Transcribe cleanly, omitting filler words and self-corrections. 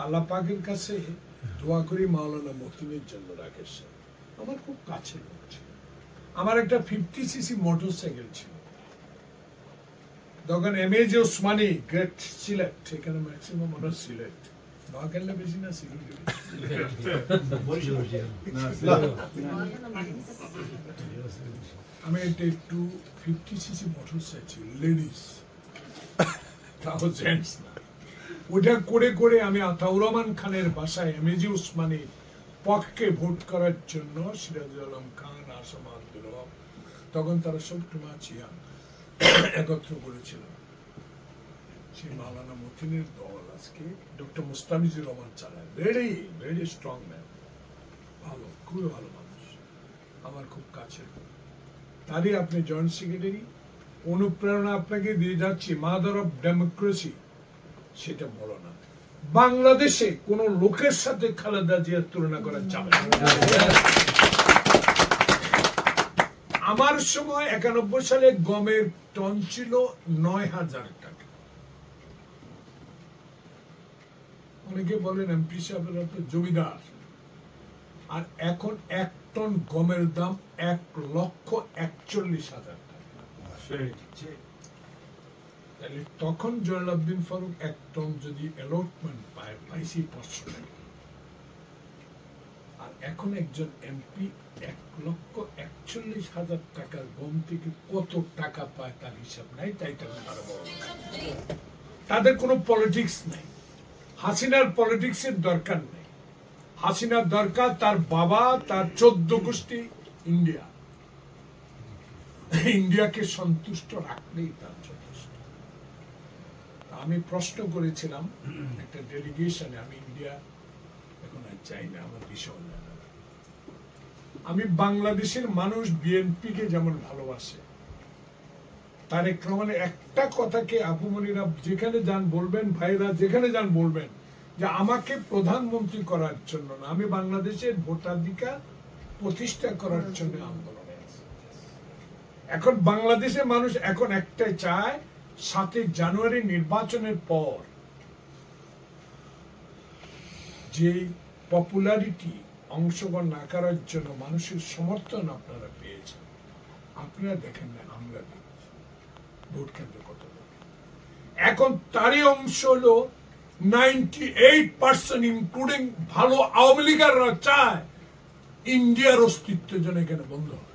আল্লাহ পাকের কাছে দোয়া করি মাওলানা মতিনের জন্য। রাকেশ আমার খুব কাছের লোক ছিল। আমার একটা 50cc মোটরসাইকেল ছিল। তখন এমএজ ওসমানী গ্রেট সিলেট, এখানে ম্যাক্সিমাম ওরা সিলেট, নোয়াখালী বেশি না সিলেট। আমি একটা একটু 50cc মোটরসাইকেল লেডিস, তাও জেন্টস না, ওটা করে করে আমি আতাউর রহমান খানের বাসায় এমএজি ওসমানী পক্ষে ভোট করার জন্য সিরাজুল আলম খান, আসম আব্দুল হক, তখন তারা সব টুমাচিয়া একত্র করেছিল। সেই মাওলানা মতিনের দল আজকে ডক্টর মুস্তাফিজুর রহমান চালায়। ভেরি ভেরি স্ট্রং ম্যান, ভালো, খুবই ভালো মানুষ, আমার খুব কাছের। তারই আপনি জয়েন্ট সেক্রেটারি। অনুপ্রেরণা আপনাকে দিয়ে যাচ্ছি, মাদার অফ ডেমোক্রেসি সেটা বলো না। বাংলাদেশে কোন লোকের সাথে খালেদা জিয়ার তুলনা করা যাবে না। আমার সময় 91 সালে গমের টন ছিল 9000 টাকা। অনেকে বলেন এমপি সাহেবেরা তো জমিদার, আর এখন 1 টন গমের দাম 1,41,000 টাকা। তাহলে তখন জয়নালউদ্দিন ফারুক 1 টন যদি অ্যালটমেন্ট পায়, পাইছি 500 টাকা, আর এখন একজন এমপি 1,41,000 টাকার গম থেকে কত টাকা পায় তার হিসাব নাই। তাই তাদের কোনো পলিটিক্স নেই। হাসিনার পলিটিক্সের দরকার নেই। হাসিনার দরকার তার বাবা, তার 14 গোষ্ঠী ইন্ডিয়া, ইন্ডিয়াকে সন্তুষ্ট রাখলেই তার যথেষ্ট। আমি প্রশ্ন করেছিলাম একটা ডেলিগেশনে, আমি ইন্ডিয়া এখন আর চাই না, আমার বিষয় না। আমি বাংলাদেশের মানুষ বিএনপি কে যেমন ভালোবাসে, তারেক রহমানের একটা কথাকে আবু মনিরা যেখানে যান বলবেন, ভাইরা যেখানে যান বলবেন যে আমাকে প্রধানমন্ত্রী করার জন্য না, আমি বাংলাদেশের ভোটাধিকার প্রতিষ্ঠা করার জন্য আন্দোলনে আছি। এখন বাংলাদেশের মানুষ এখন একটাই চায়, 7 জানুয়ারি নির্বাচনের পর যে পপুলারিটি অংশগ্রহণ না করার জন্য মানুষের সমর্থন আপনারা পেয়েছেন, আপনারা দেখেন না, আমরা দেখছি ভোট কেন্দ্র কত। এখন তারই অংশ হলো 98% ইনক্লুডিং ভালো আওয়ামী লীগাররা চায় ইন্ডিয়ার অস্তিত্ব যেন এখানে বন্ধ হয়।